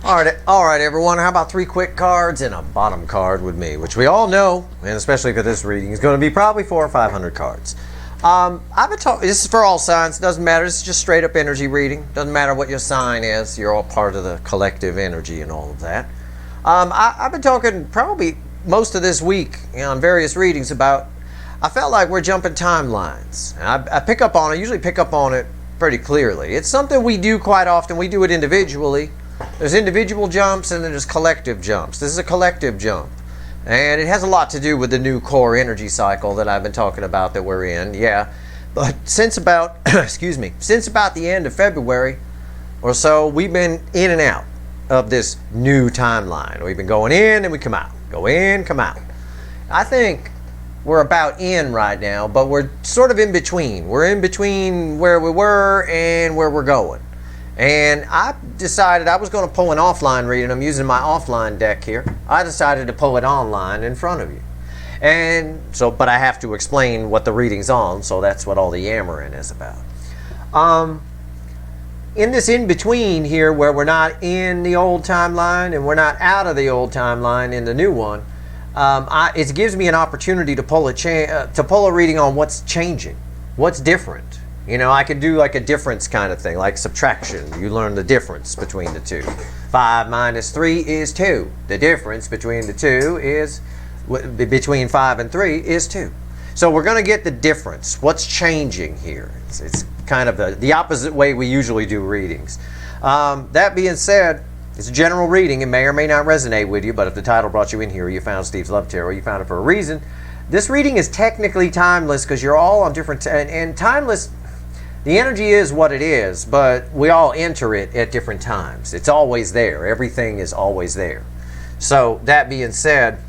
All right, everyone. How about 3 quick cards and a bottom card with me, which we all know, and especially for this reading, is going to be probably 400 or 500 cards. I've been talking. This is for all signs. Doesn't matter. It's just straight up energy reading. Doesn't matter what your sign is. You're all part of the collective energy and all of that. I've been talking probably most of this week on various readings about. I felt like we're jumping timelines. I pick up on it. Usually pick up on it pretty clearly. It's something we do quite often. We do it individually. There's individual jumps and then there's collective jumps. This is a collective jump. And it has a lot to do with the new core energy cycle that I've been talking about that we're in. Yeah. But since about, since about the end of February or so, we've been in and out of this new timeline. We've been going in and we come out. Go in, come out. I think we're about in right now, but we're sort of in between. We're in between where we were and where we're going. And I decided I was going to pull an offline reading. I'm using my offline deck here. I decided to pull it online in front of you. And so, but I have to explain what the reading's on, so that's what all the yammering is about. In this in-between here, where we're not in the old timeline and we're not out of the old timeline in the new one, it gives me an opportunity to pull a reading on what's changing, what's different. You know, I could do like a difference kind of thing, like subtraction. You learn the difference between the two. 5 minus 3 is 2. The difference between the two is, between 5 and 3 is 2. So we're going to get the difference. What's changing here? It's kind of the opposite way we usually do readings. That being said, it's a general reading. It may or may not resonate with you, but if the title brought you in here, you found Steve's Love Tarot, you found it for a reason. This reading is technically timeless because you're all on different, and timeless, the energy is what it is, but we all enter it at different times. It's always there. Everything is always there. So that being said,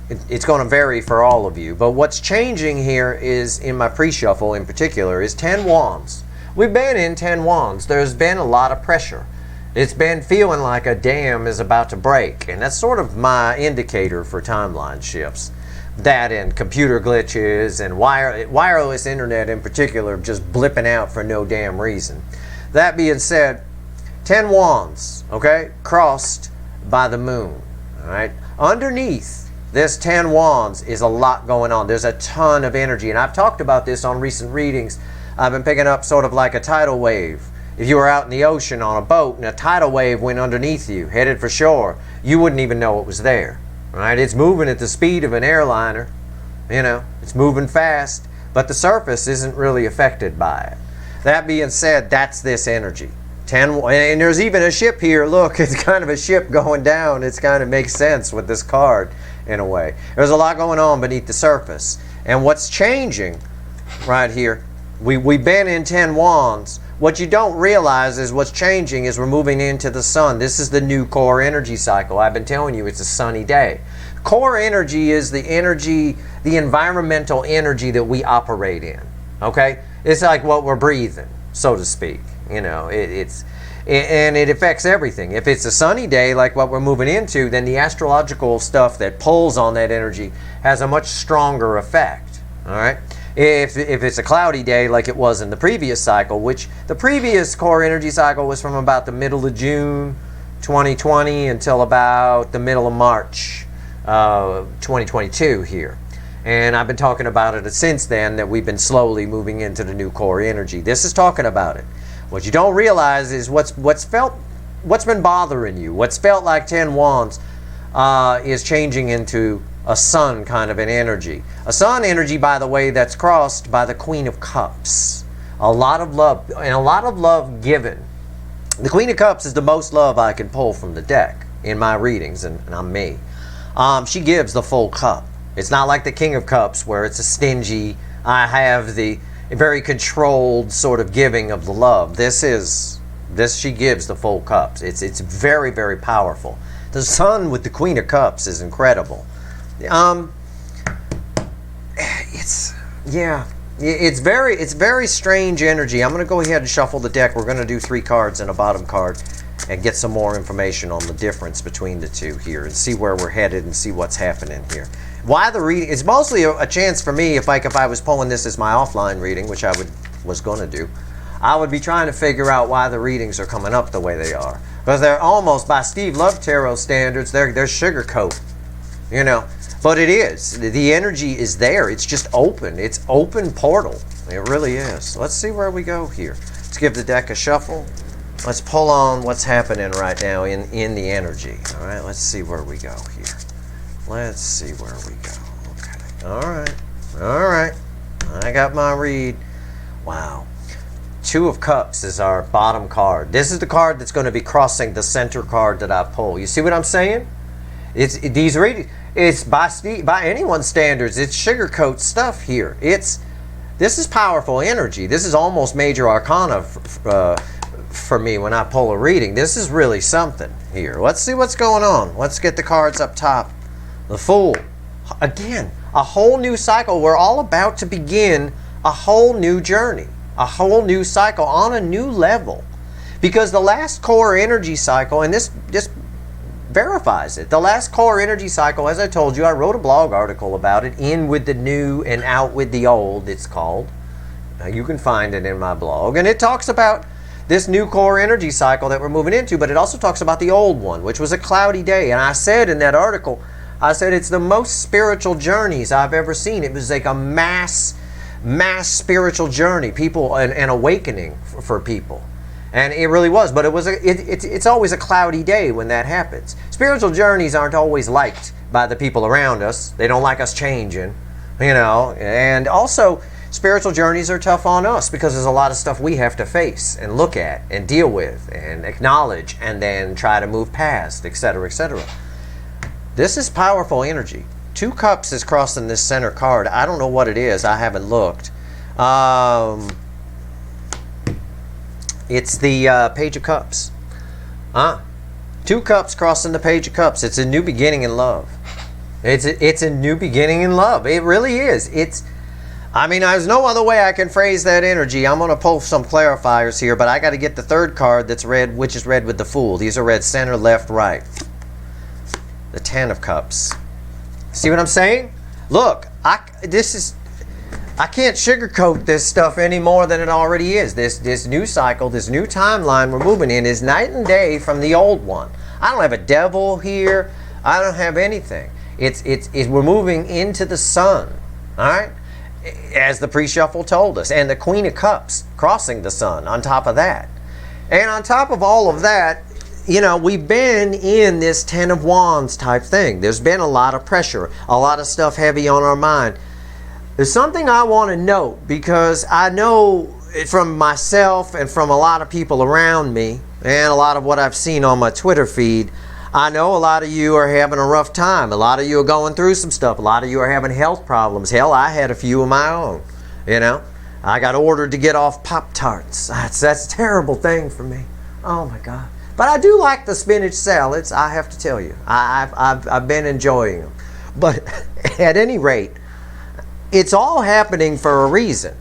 it's going to vary for all of you. But what's changing here is, in my pre-shuffle in particular, is 10 Wands. We've been in 10 Wands. There's been a lot of pressure. It's been feeling like a dam is about to break. And that's sort of my indicator for timeline shifts. That and computer glitches and wireless internet in particular just blipping out for no damn reason. That being said, 10 Wands, okay, crossed by the moon. All right, underneath this 10 Wands is a lot going on. There's a ton of energy, and I've talked about this on recent readings. I've been picking up sort of like a tidal wave. If you were out in the ocean on a boat and a tidal wave went underneath you, headed for shore, you wouldn't even know it was there. Right? It's moving at the speed of an airliner. You know, it's moving fast, but the surface isn't really affected by it. That being said, that's this energy. 10, and there's even a ship here. Look, it's kind of a ship going down. It's kind of makes sense with this card in a way. There's a lot going on beneath the surface. And what's changing right here, we've been in 10 Wands. What you don't realize is what's changing is we're moving into the sun. This is the new core energy cycle. I've been telling you it's a sunny day. Core energy is the energy, the environmental energy that we operate in. Okay? It's like what we're breathing, so to speak. You know, and it affects everything. If it's a sunny day like what we're moving into, then the astrological stuff that pulls on that energy has a much stronger effect. All right? If it's a cloudy day like it was in the previous cycle, which the previous core energy cycle was from about the middle of June 2020 until about the middle of March 2022 here. And I've been talking about it since then, that we've been slowly moving into the new core energy. This is talking about it. What you don't realize is what's been bothering you, what's felt like 10 Wands is changing into a sun kind of an energy. A sun energy, by the way, that's crossed by the Queen of Cups. A lot of love, and a lot of love given. The Queen of Cups is the most love I can pull from the deck in my readings, and I'm me. She gives the full cup. It's not like the King of Cups where it's a stingy, I have the very controlled sort of giving of the love. She gives the full cups. It's very, very powerful. The sun with the Queen of Cups is incredible. It's very strange energy. I'm going to go ahead and shuffle the deck. We're going to do 3 cards and a bottom card and get some more information on the difference between the two here and see where we're headed and see what's happening here. Why the reading? It's mostly a chance for me if I was pulling this as my offline reading, which I was going to do. I would be trying to figure out why the readings are coming up the way they are. Because they're almost, by Steve Love Tarot standards, they're sugarcoat, you know. But it is. The energy is there. It's just open. It's open portal. It really is. Let's see where we go here. Let's give the deck a shuffle. Let's pull on what's happening right now in the energy. All right, let's see where we go here. Let's see where we go. Okay. All right. All right. I got my read. Wow. Two of Cups is our bottom card. This is the card that's going to be crossing the center card that I pull. You see what I'm saying? These readings. It's by anyone's standards. It's sugarcoat stuff here. This is powerful energy. This is almost major arcana for me when I pull a reading. This is really something here. Let's see what's going on. Let's get the cards up top. The Fool. Again, a whole new cycle. We're all about to begin a whole new journey. A whole new cycle on a new level. Because the last core energy cycle, and this just verifies it. The last core energy cycle, as I told you, I wrote a blog article about it, In with the New and Out with the Old, it's called. You can find it in my blog. And it talks about this new core energy cycle that we're moving into, but it also talks about the old one, which was a cloudy day. And I said in that article, I said it's the most spiritual journeys I've ever seen. It was like a mass spiritual journey, people, an awakening for people. And it really was, but it's always a cloudy day when that happens. Spiritual journeys aren't always liked by the people around us. They don't like us changing, you know. And also, spiritual journeys are tough on us because there's a lot of stuff we have to face and look at and deal with and acknowledge and then try to move past, etc., etc. This is powerful energy. Two Cups is crossing this center card. I don't know what it is. I haven't looked. It's the Page of Cups. Two Cups crossing the Page of Cups. It's a new beginning in love. It's a new beginning in love. It really is. I mean, there's no other way I can phrase that energy. I'm going to pull some clarifiers here, but I got to get the third card that's red, which is red with the Fool. These are red center, left, right. The Ten of Cups. See what I'm saying? Look, I can't sugarcoat this stuff any more than it already is. This new cycle, this new timeline we're moving in is night and day from the old one. I don't have a devil here. I don't have anything. We're moving into the sun. All right? As the pre-shuffle told us. And the Queen of Cups crossing the sun on top of that. And on top of all of that, you know, we've been in this Ten of Wands type thing. There's been a lot of pressure, a lot of stuff heavy on our mind. There's something I want to note because I know from myself and from a lot of people around me and a lot of what I've seen on my Twitter feed, I know a lot of you are having a rough time. A lot of you are going through some stuff. A lot of you are having health problems. Hell, I had a few of my own, you know. I got ordered to get off Pop-Tarts. That's a terrible thing for me. Oh, my God. But I do like the spinach salads, I have to tell you. I've been enjoying them. But at any rate, it's all happening for a reason.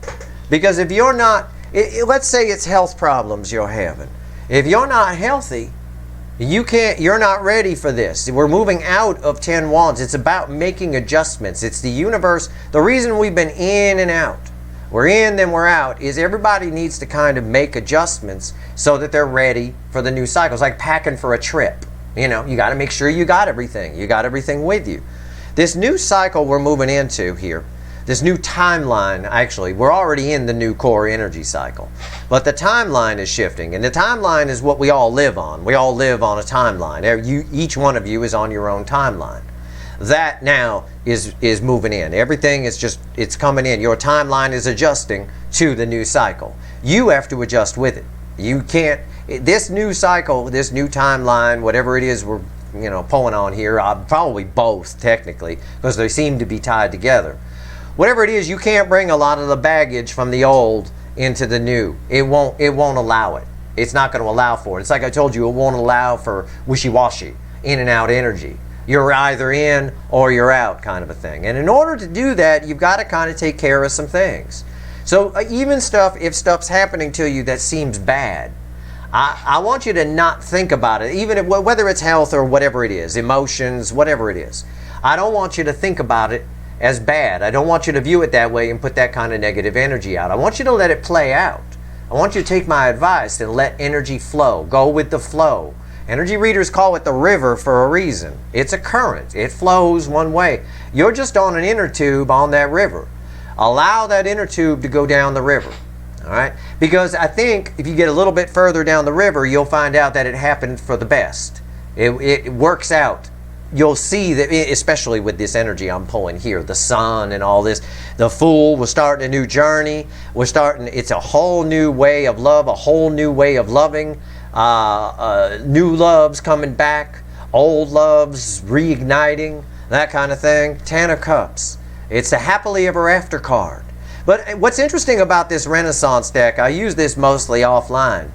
Because if you're not, let's say it's health problems you're having. If you're not healthy, you're not ready for this. We're moving out of 10 Wands. It's about making adjustments. It's the universe. The reason we've been in and out, we're in, then we're out, is everybody needs to kind of make adjustments so that they're ready for the new cycle. It's like packing for a trip. You know, you got to make sure you got everything. You got everything with you. This new cycle we're moving into here, this new timeline, actually, we're already in the new core energy cycle. But the timeline is shifting. And the timeline is what we all live on. We all live on a timeline. Each one of you is on your own timeline. That now is moving in. Everything is just, it's coming in. Your timeline is adjusting to the new cycle. You have to adjust with it. You can't, this new cycle, this new timeline, whatever it is we're pulling on here, probably both technically, because they seem to be tied together. Whatever it is, you can't bring a lot of the baggage from the old into the new. It won't allow it. It's not going to allow for it. It's like I told you, it won't allow for wishy-washy, in and out energy. You're either in or you're out kind of a thing. And in order to do that, you've got to kind of take care of some things. So even if stuff's happening to you that seems bad, I want you to not think about it, even whether it's health or whatever it is, emotions, whatever it is. I don't want you to think about it as bad. I don't want you to view it that way and put that kind of negative energy out. I want you to let it play out. I want you to take my advice and let energy flow. Go with the flow. Energy readers call it the river for a reason. It's a current. It flows one way. You're just on an inner tube on that river. Allow that inner tube to go down the river. All right? Because I think if you get a little bit further down the river, you'll find out that it happened for the best. It works out. You'll see that, especially with this energy I'm pulling here, the sun and all this. The Fool, we're starting a new journey. It's a whole new way of love, a whole new way of loving. New loves coming back, old loves reigniting, that kind of thing. 10 of Cups. It's a happily ever after card. But what's interesting about this Renaissance deck, I use this mostly offline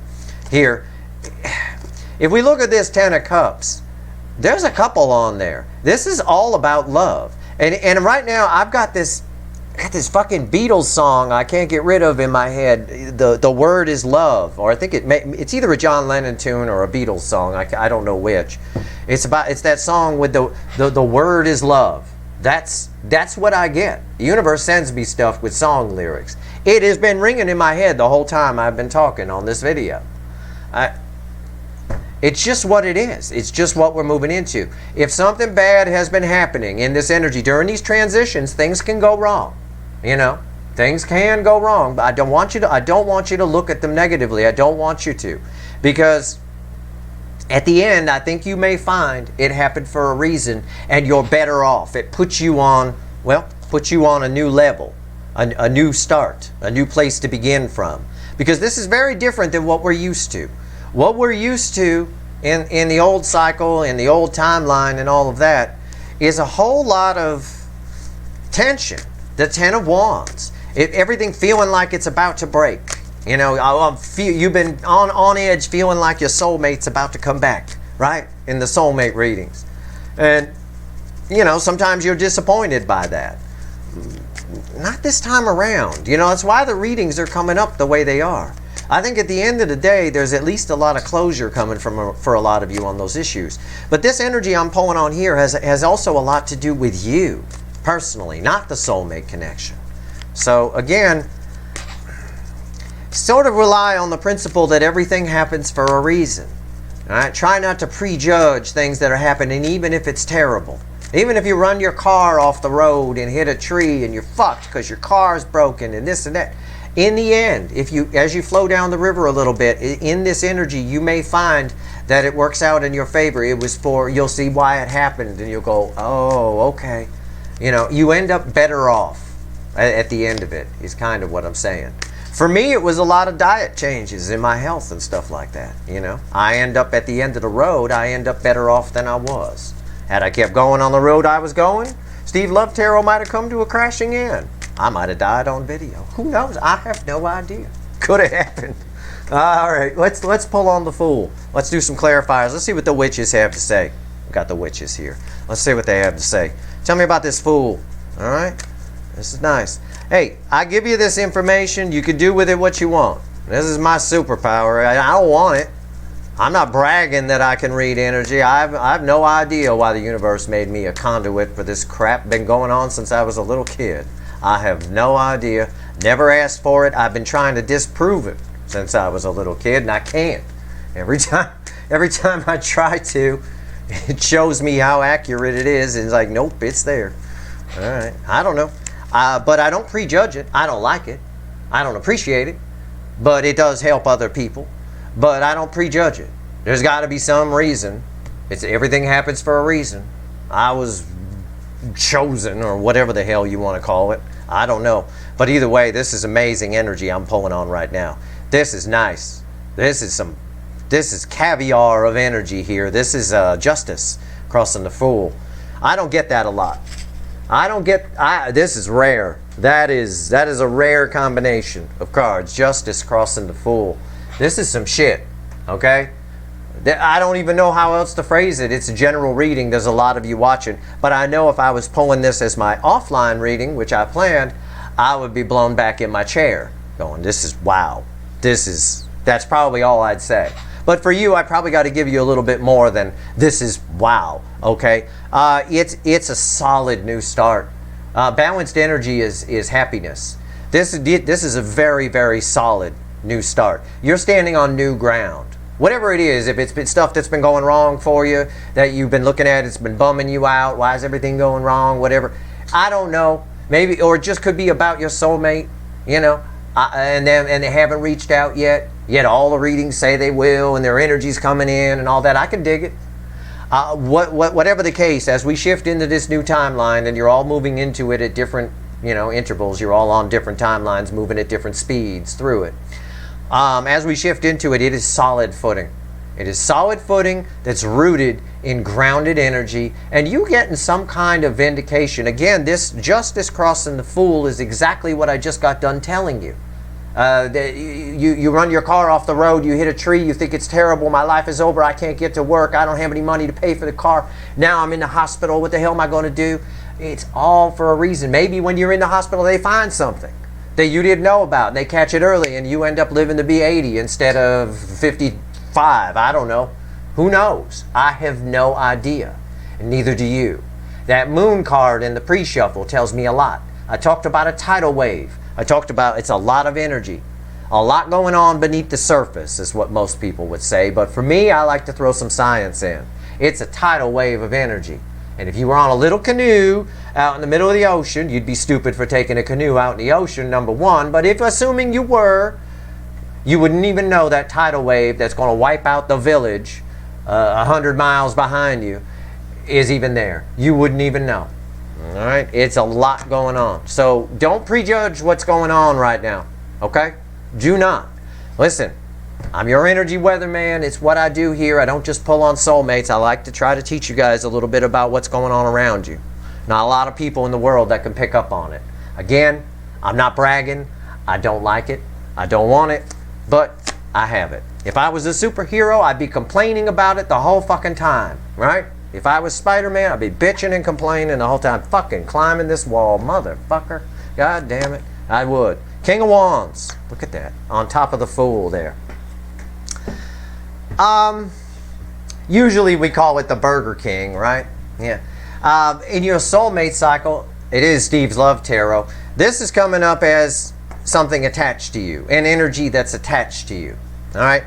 here. If we look at this 10 of Cups, there's a couple on there. This is all about love. And right now I've got this fucking Beatles song I can't get rid of in my head. The word is love, or I think it's either a John Lennon tune or a Beatles song. I don't know which. It's that song with the word is love. That's what I get. The universe sends me stuff with song lyrics. It has been ringing in my head the whole time I've been talking on this video. It's just what it is. It's just what we're moving into. If something bad has been happening in this energy during these transitions, things can go wrong. You know, things can go wrong. But I don't want you to look at them negatively. I don't want you to, because at the end, I think you may find it happened for a reason, and you're better off. It puts you on a new level, a new start, a new place to begin from, because this is very different than what we're used to. What we're used to in the old cycle, in the old timeline and all of that, is a whole lot of tension. The 10 of Wands. Everything feeling like it's about to break. You know, you've been on edge, feeling like your soulmate's about to come back, right? In the soulmate readings. And, you know, sometimes you're disappointed by that. Not this time around. You know, that's why the readings are coming up the way they are. I think at the end of the day, there's at least a lot of closure coming for a lot of you on those issues. But this energy I'm pulling on here has also a lot to do with you, personally, not the soulmate connection. So again, sort of rely on the principle that everything happens for a reason. All right? Try not to prejudge things that are happening, even if it's terrible. Even if you run your car off the road and hit a tree and you're fucked because your car's broken and this and that. In the end, as you flow down the river a little bit, in this energy, you may find that it works out in your favor. You'll see why it happened, and you'll go, oh, okay. You know, you end up better off at the end of it, is kind of what I'm saying. For me, it was a lot of diet changes in my health and stuff like that, you know. I end up at the end of the road, I end up better off than I was. Had I kept going on the road I was going, Steve Love Tarot might have come to a crashing end. I might have died on video. Who knows? I have no idea. Could have happened. All right, let's pull on the Fool. Let's do some clarifiers. Let's see what the witches have to say. We've got the witches here. Let's see what they have to say. Tell me about this Fool. All right? This is nice. Hey, I give you this information. You can do with it what you want. This is my superpower. I don't want it. I'm not bragging that I can read energy. I have no idea why the universe made me a conduit for this crap. Been going on since I was a little kid. I have no idea. Never asked for it. I've been trying to disprove it since I was a little kid, and I can't. Every time I try to, it shows me how accurate it is, and it's like, nope, it's there. All right. I don't know. But I don't prejudge it. I don't like it. I don't appreciate it. But it does help other people. But I don't prejudge it. There's got to be some reason. Everything happens for a reason. I was chosen, or whatever the hell you want to call it. I don't know. But either way, this is amazing energy I'm pulling on right now. This is nice. This is caviar of energy here. This is justice crossing the Fool. I don't get that a lot. This is rare. That is a rare combination of cards. Justice crossing the Fool. This is some shit, okay? I don't even know how else to phrase it. It's a general reading. There's a lot of you watching. But I know if I was pulling this as my offline reading, which I planned, I would be blown back in my chair going, this is wow. That's probably all I'd say. But for you, I probably got to give you a little bit more than this is wow, okay? It's a solid new start. Balanced energy is happiness. This is a very, very solid new start. You're standing on new ground. Whatever it is, if it's been stuff that's been going wrong for you, that you've been looking at, it's been bumming you out, why is everything going wrong, whatever. I don't know. Maybe, or it just could be about your soulmate, you know, and they haven't reached out yet. Yet all the readings say they will, and their energy's coming in and all that. I can dig it. Whatever the case, as we shift into this new timeline, and you're all moving into it at different, you know, intervals. You're all on different timelines, moving at different speeds through it. As we shift into it, it is solid footing. It is solid footing that's rooted in grounded energy, and you getting some kind of vindication. Again, this justice crossing the Fool is exactly what I just got done telling you. You run your car off the road, you hit a tree, you think it's terrible, my life is over, I can't get to work, I don't have any money to pay for the car, now I'm in the hospital, what the hell am I going to do? It's all for a reason. Maybe when you're in the hospital they find something that you didn't know about, and they catch it early, and you end up living to be 80 instead of 55. I don't know. Who knows? I have no idea, and neither do you. That moon card in the pre-shuffle tells me a lot. I talked about a tidal wave. I talked about it's a lot of energy. A lot going on beneath the surface is what most people would say, but for me, I like to throw some science in. It's a tidal wave of energy. And if you were on a little canoe out in the middle of the ocean, you'd be stupid for taking a canoe out in the ocean, number one. But if, assuming you were, you wouldn't even know that tidal wave that's going to wipe out the village 100 miles behind you is even there. You wouldn't even know. All right? It's a lot going on. So don't prejudge what's going on right now. Okay? Do not. Listen. I'm your energy weatherman. It's what I do here. I don't just pull on soulmates. I like to try to teach you guys a little bit about what's going on around you. Not a lot of people in the world that can pick up on it. Again, I'm not bragging. I don't like it. I don't want it. But I have it. If I was a superhero, I'd be complaining about it the whole fucking time. Right? If I was Spider-Man, I'd be bitching and complaining the whole time. Fucking climbing this wall, motherfucker. God damn it. I would. King of Wands. Look at that. On top of the Fool there. Usually we call it the Burger King, right? Yeah. In your soulmate cycle, it is Steve's Love Tarot. This is coming up as something attached to you, an energy that's attached to you. All right.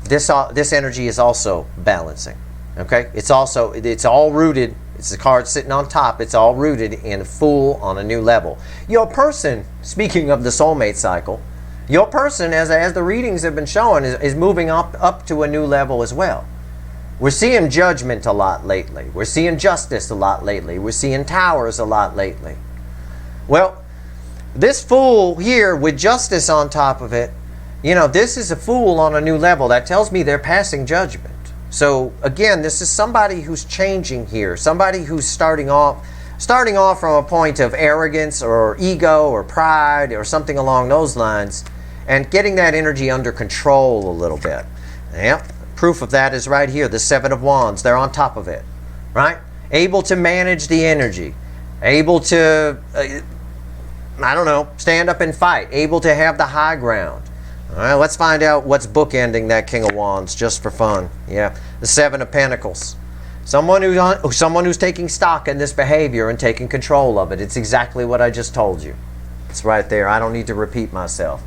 This energy is also balancing. Okay. It's all rooted. It's the card sitting on top. It's all rooted in Fool on a new level. Your person, speaking of the soulmate cycle, your person, as the readings have been showing, is moving up to a new level as well. We're seeing judgment a lot lately. We're seeing justice a lot lately. We're seeing towers a lot lately. Well, this Fool here with justice on top of it, you know, this is a Fool on a new level. That tells me they're passing judgment. So again, this is somebody who's changing here. Somebody who's starting off from a point of arrogance or ego or pride or something along those lines, and getting that energy under control a little bit. Yep. Proof of that is right here, the Seven of Wands. They're on top of it, right? Able to manage the energy. Able to, I don't know, stand up and fight. Able to have the high ground. All right, let's find out what's bookending that King of Wands just for fun. Yeah, the Seven of Pentacles. Someone who's taking stock in this behavior and taking control of it. It's exactly what I just told you. It's right there. I don't need to repeat myself.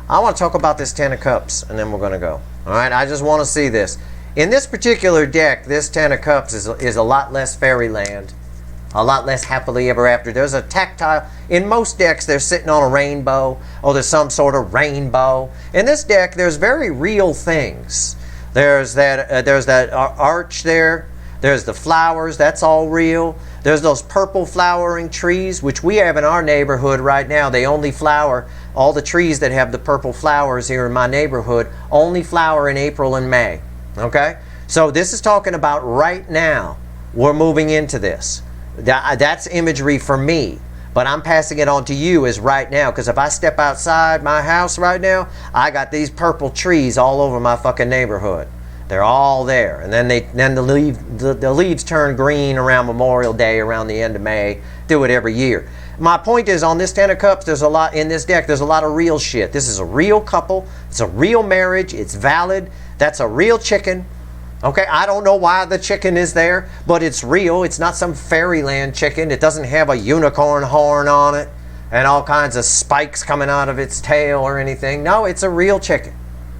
I want to talk about this Ten of Cups, and then we're going to go. All right, I just want to see this. In this particular deck, this Ten of Cups is a lot less fairyland, a lot less happily ever after. There's a tactile. In most decks, they're sitting on a rainbow, or there's some sort of rainbow. In this deck, there's very real things. There's that arch there. There's the flowers. That's all real. There's those purple flowering trees, which we have in our neighborhood right now. They only flower. All the trees that have the purple flowers here in my neighborhood only flower in April and May. Okay? So this is talking about right now. We're moving into this. That's imagery for me. But I'm passing it on to you as right now. Because if I step outside my house right now, I got these purple trees all over my fucking neighborhood. They're all there. And then the leaves turn green around Memorial Day, around the end of May. Do it every year. My point is, on this Ten of Cups, there's a lot in this deck. There's a lot of real shit. This is a real couple. It's a real marriage. It's valid. That's a real chicken. Okay, I don't know why the chicken is there, but it's real. It's not some fairyland chicken. It doesn't have a unicorn horn on it and all kinds of spikes coming out of its tail or anything. No, it's a real chicken.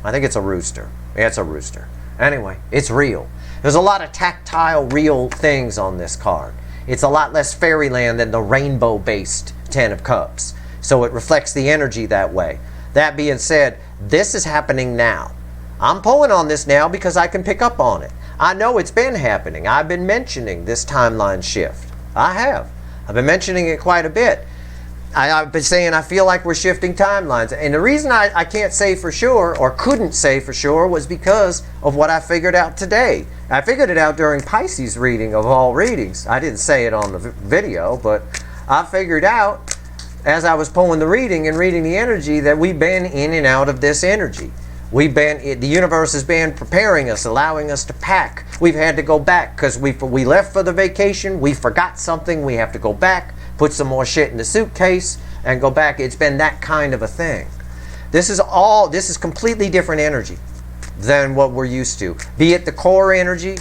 I think it's a rooster. Yeah, it's a rooster. Anyway, it's real. There's a lot of tactile, real things on this card. It's a lot less fairyland than the rainbow-based Ten of Cups. So it reflects the energy that way. That being said, this is happening now. I'm pulling on this now because I can pick up on it. I know it's been happening. I've been mentioning this timeline shift. I have. I've been mentioning it quite a bit. I've been saying I feel like we're shifting timelines. And the reason I can't say for sure, or couldn't say for sure, was because of what I figured out today. I figured it out during Pisces reading of all readings. I didn't say it on the video, but I figured out as I was pulling the reading and reading the energy that we've been in and out of this energy. The universe has been preparing us, allowing us to pack. We've had to go back because we left for the vacation, we forgot something, we have to go back, put some more shit in the suitcase, and go back. It's been that kind of a thing. This is completely different energy than what we're used to. Be it the core energy,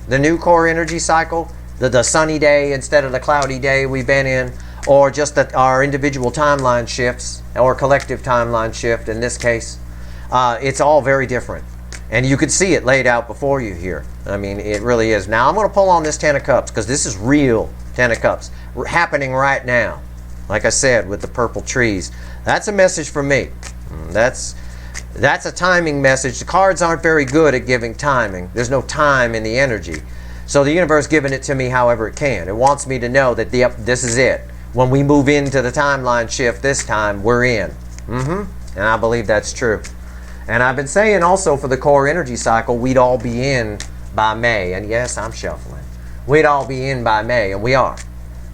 the new core energy cycle, the sunny day instead of the cloudy day we've been in, or just our individual timeline shifts, or collective timeline shift in this case. It's all very different. And you can see it laid out before you here. I mean, it really is. Now, I'm going to pull on this Ten of Cups because this is real Ten of Cups happening right now. Like I said, with the purple trees. That's a message from me. That's a timing message. The cards aren't very good at giving timing. There's no time in the energy. So the universe giving it to me however it can. It wants me to know that this is it. When we move into the timeline shift this time, we're in. And I believe that's true. And I've been saying also for the core energy cycle, we'd all be in by May. And yes, I'm shuffling. We'd all be in by May, and we are.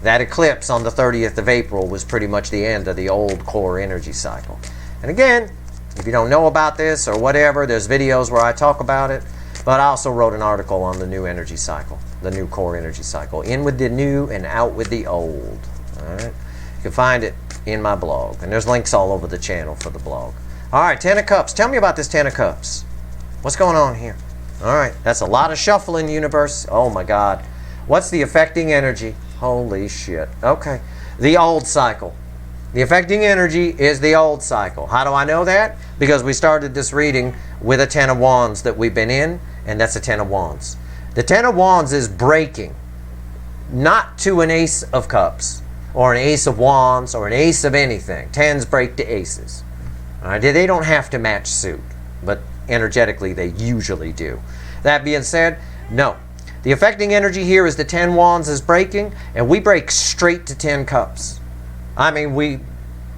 That eclipse on the 30th of April was pretty much the end of the old core energy cycle. And again, if you don't know about this or whatever, there's videos where I talk about it. But I also wrote an article on the new energy cycle, the new core energy cycle. In with the new and out with the old. All right? You can find it in my blog. And there's links all over the channel for the blog. All right, Ten of Cups. Tell me about this Ten of Cups. What's going on here? All right, that's a lot of shuffling, universe. Oh, my God. What's the affecting energy? Holy shit. Okay. The old cycle. The affecting energy is the old cycle. How do I know that? Because we started this reading with a Ten of Wands that we've been in, and that's a Ten of Wands. The Ten of Wands is breaking, not to an Ace of Cups, or an Ace of Wands, or an Ace of anything. Tens break to Aces. All right, they don't have to match suit, but energetically they usually do. That being said, no. The affecting energy here is the 10 Wands is breaking, and we break straight to 10 Cups. I mean, we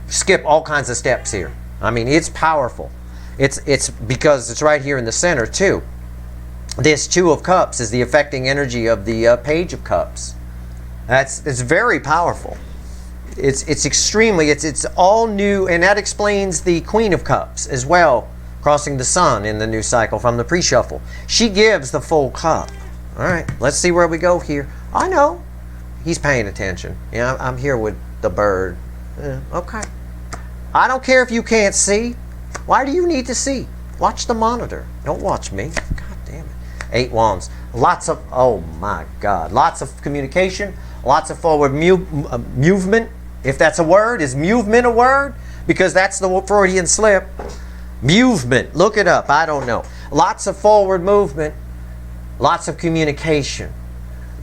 skip all kinds of steps here. I mean, it's powerful. It's because it's right here in the center, too. This Two of Cups is the affecting energy of the Page of Cups. It's very powerful. It's extremely, it's all new, and that explains the Queen of Cups as well, crossing the Sun in the new cycle from the pre-shuffle. She gives the full cup. All right, let's see where we go here. I know. He's paying attention. Yeah, I'm here with the bird. Yeah, okay. I don't care if you can't see. Why do you need to see? Watch the monitor. Don't watch me. God damn it. 8 Wands. Lots of, oh my God. Lots of communication. Lots of forward movement. If that's a word, is movement a word? Because that's the Freudian slip. Movement. Look it up. I don't know. Lots of forward movement. Lots of communication.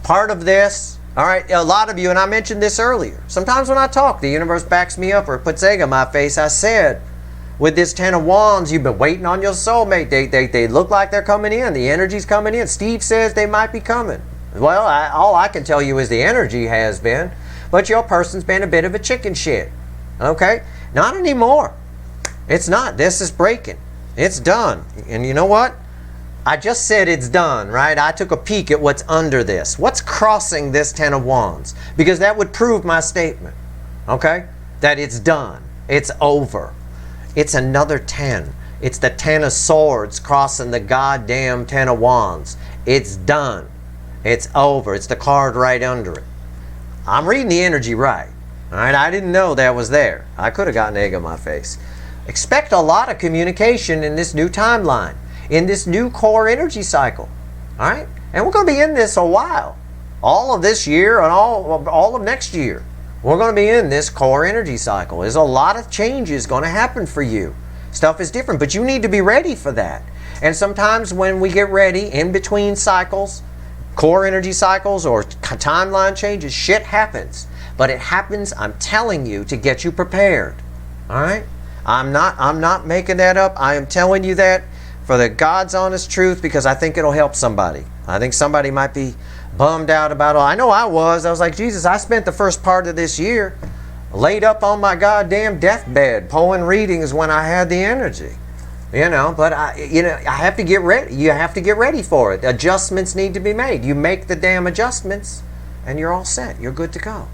Part of this, all right, a lot of you, and I mentioned this earlier, sometimes when I talk, the universe backs me up or puts egg on my face. I said, with this 10 of Wands, you've been waiting on your soulmate. They look like they're coming in. The energy's coming in. Steve says they might be coming. Well, all I can tell you is the energy has been, but your person's been a bit of a chicken shit. Okay? Not anymore. It's not. This is breaking. It's done. And you know what? I just said it's done, right? I took a peek at what's under this. What's crossing this 10 of Wands? Because that would prove my statement. Okay? That it's done. It's over. It's another 10. It's the 10 of Swords crossing the goddamn 10 of Wands. It's done. It's over. It's the card right under it. I'm reading the energy right. All right, I didn't know that was there. I could have gotten egg on my face. Expect a lot of communication in this new timeline, in this new core energy cycle. All right, and we're going to be in this a while. All of this year and all of next year. We're going to be in this core energy cycle. There's a lot of changes going to happen for you. Stuff is different, but you need to be ready for that. And sometimes when we get ready, in between cycles, core energy cycles or timeline changes, shit happens. But it happens, I'm telling you, to get you prepared. All right? I'm not making that up. I am telling you that for the God's honest truth, because I think it'll help somebody. I think somebody might be bummed out about it. I know I was. I was like, Jesus, I spent the first part of this year laid up on my goddamn deathbed pulling readings when I had the energy. But I have to get ready. You have to get ready for it. Adjustments need to be made. You make the damn adjustments and you're all set. You're good to go.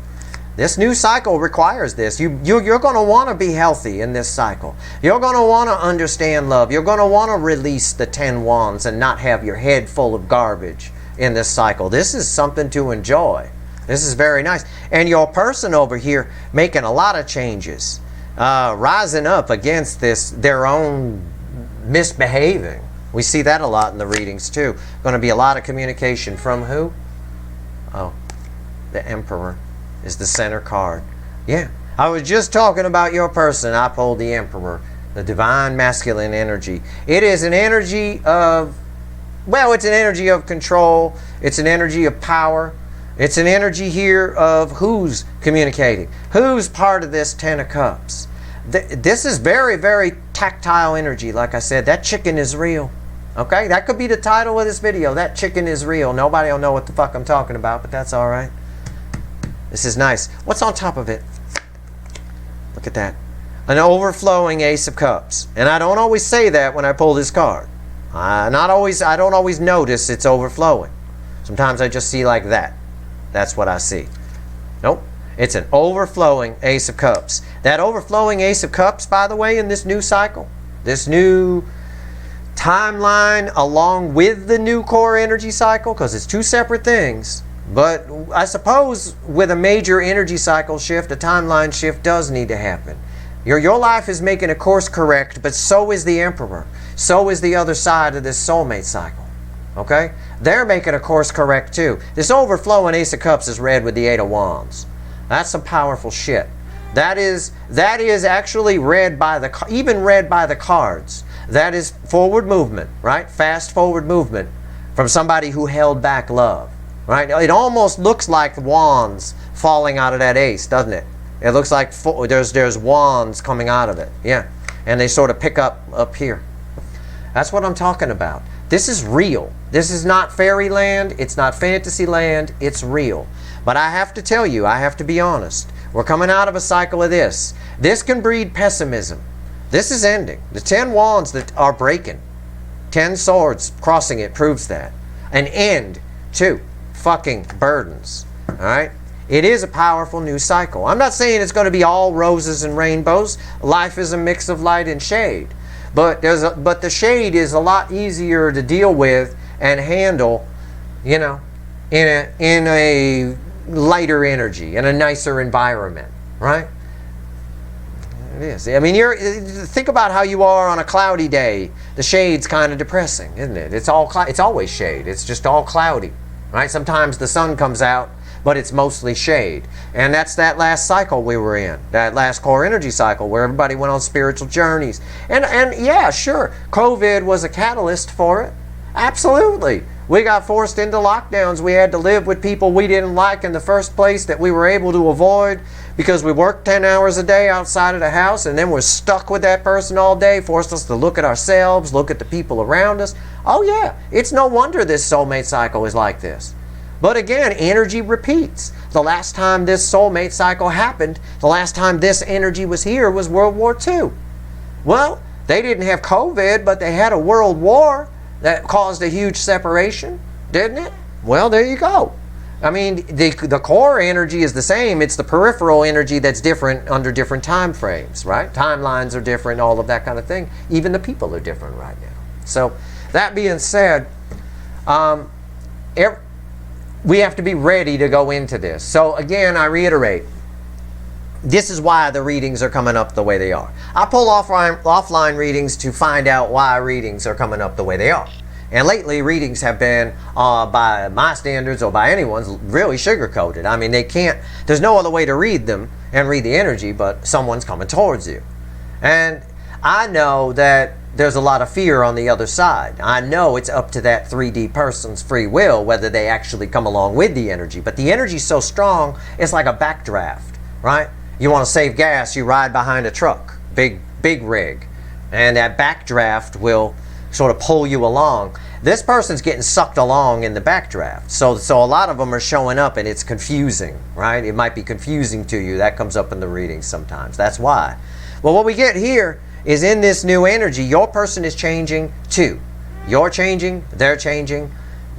This new cycle requires this. You're going to want to be healthy in this cycle. You're going to want to understand love. You're going to want to release the 10 wands and not have your head full of garbage in this cycle. This is something to enjoy. This is very nice. And your person over here making a lot of changes, rising up against their own misbehaving. We see that a lot in the readings too. Going to be a lot of communication from who? Oh, the Emperor is the center card. Yeah, I was just talking about your person. I pulled the Emperor, the divine masculine energy. It is an energy of, it's an energy of control. It's an energy of power. It's an energy here of who's communicating. Who's part of this 10 of Cups. This is very, very tactile energy. Like I said, that chicken is real. Okay, that could be the title of this video. That chicken is real. Nobody will know what the fuck I'm talking about, but that's all right. This is nice. What's on top of it? Look at that. An overflowing Ace of Cups. And I don't always say that when I pull this card. I don't always notice it's overflowing. Sometimes I just see like that. That's what I see. Nope. It's an overflowing Ace of Cups. That overflowing Ace of Cups, by the way, in this new cycle, this new timeline along with the new core energy cycle, because it's two separate things. But I suppose with a major energy cycle shift, a timeline shift does need to happen. Your life is making a course correct, but so is the Emperor. So is the other side of this soulmate cycle. Okay? They're making a course correct too. This overflowing Ace of Cups is read with the Eight of Wands. That's some powerful shit. That is actually read by the cards. That is forward movement, right? Fast forward movement from somebody who held back love. Right? It almost looks like wands falling out of that ace, doesn't it? It looks like there's wands coming out of it. Yeah. And they sort of pick up here. That's what I'm talking about. This is real. This is not fairyland. It's not fantasy land. It's real. But I have to tell you, I have to be honest. We're coming out of a cycle of this. This can breed pessimism. This is ending. The 10 wands that are breaking. 10 swords crossing it proves that. An end, too. Fucking burdens. All right? It is a powerful new cycle. I'm not saying it's going to be all roses and rainbows. Life is a mix of light and shade. But the shade is a lot easier to deal with and handle, in a lighter energy, in a nicer environment, right? It is. I mean, think about how you are on a cloudy day. The shade's kind of depressing, isn't it? It's always shade. It's just all cloudy. Right? Sometimes the sun comes out, but it's mostly shade. And that's that last cycle we were in, that last core energy cycle where everybody went on spiritual journeys. And yeah, sure, COVID was a catalyst for it. Absolutely. We got forced into lockdowns. We had to live with people we didn't like in the first place that we were able to avoid because we worked 10 hours a day outside of the house, and then we're stuck with that person all day, forced us to look at ourselves, look at the people around us. Oh yeah, it's no wonder this soulmate cycle is like this. But again, energy repeats. The last time this soulmate cycle happened, the last time this energy was here was World War II. Well, they didn't have COVID, but they had a world war that caused a huge separation, didn't it? Well, there you go. I mean, the core energy is the same. It's the peripheral energy that's different under different time frames, right? Timelines are different, all of that kind of thing. Even the people are different right now. So, that being said, we have to be ready to go into this. So, again, I reiterate, this is why the readings are coming up the way they are. I pull offline readings to find out why readings are coming up the way they are. And lately, readings have been, by my standards or by anyone's, really sugar-coated. I mean, there's no other way to read them and read the energy, but someone's coming towards you. And I know that there's a lot of fear on the other side. I know it's up to that 3D person's free will whether they actually come along with the energy. But the energy's so strong, it's like a backdraft, right? You want to save gas, you ride behind a truck, big rig. And that backdraft will sort of pull you along. This person's getting sucked along in the backdraft. So a lot of them are showing up and it's confusing, right? It might be confusing to you. That comes up in the readings sometimes. That's why. Well, what we get here is in this new energy, your person is changing too. You're changing, they're changing,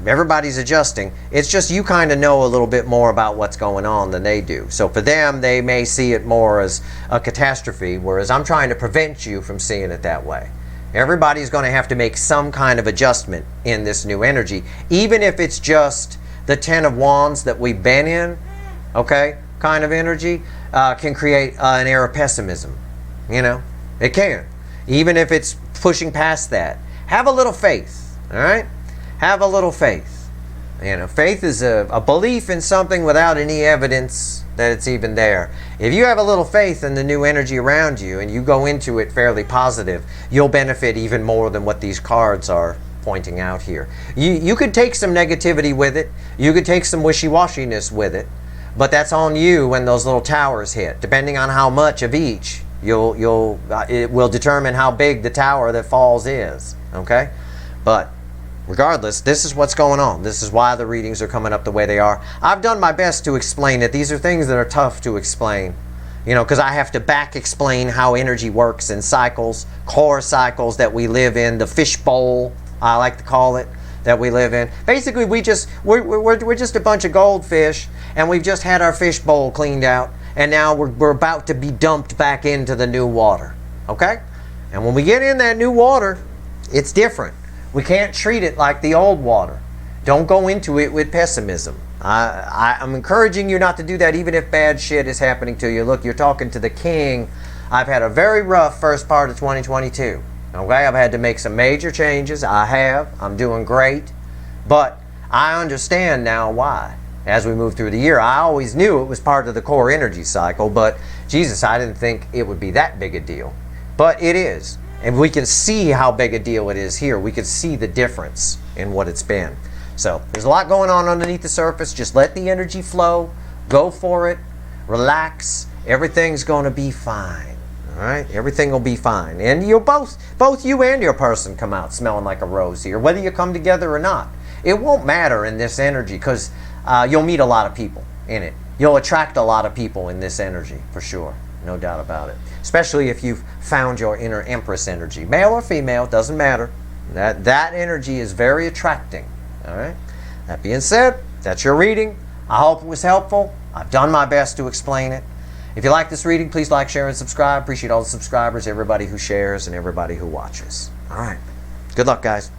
everybody's adjusting. It's just you kind of know a little bit more about what's going on than they do. So for them, they may see it more as a catastrophe, whereas I'm trying to prevent you from seeing it that way. Everybody's going to have to make some kind of adjustment in this new energy, even if it's just the 10 of Wands that we've been in, okay, kind of energy, can create an air of pessimism. You know, it can. Even if it's pushing past that. Have a little faith, all right? Have a little faith. You know, faith is a belief in something without any evidence that it's even there. If you have a little faith in the new energy around you and you go into it fairly positive, you'll benefit even more than what these cards are pointing out here. You could take some negativity with it. You could take some wishy-washiness with it. But that's on you when those little towers hit. Depending on how much of each, it will determine how big the tower that falls is. Okay? But regardless, this is what's going on. This is why the readings are coming up the way they are. I've done my best to explain it. These are things that are tough to explain, you know, because I have to back explain how energy works in cycles, core cycles that we live in, the fishbowl, I like to call it, that we live in. Basically, we're just a bunch of goldfish, and we've just had our fishbowl cleaned out, and now we're about to be dumped back into the new water, okay? And when we get in that new water, it's different. We can't treat it like the old water. Don't go into it with pessimism. I'm encouraging you not to do that even if bad shit is happening to you. Look, you're talking to the king. I've had a very rough first part of 2022. Okay, I've had to make some major changes. I have. I'm doing great. But I understand now why as we move through the year. I always knew it was part of the core energy cycle, but Jesus, I didn't think it would be that big a deal. But it is. And we can see how big a deal it is here. We can see the difference in what it's been. So there's a lot going on underneath the surface. Just let the energy flow. Go for it. Relax. Everything's going to be fine. All right? Everything will be fine. And you'll both you and your person come out smelling like a rose here, whether you come together or not. It won't matter in this energy because you'll meet a lot of people in it. You'll attract a lot of people in this energy for sure. No doubt about it. Especially if you've found your inner Empress energy. Male or female, doesn't matter. That energy is very attracting. All right? That being said, that's your reading. I hope it was helpful. I've done my best to explain it. If you like this reading, please like, share, and subscribe. Appreciate all the subscribers, everybody who shares, and everybody who watches. All right. Good luck, guys.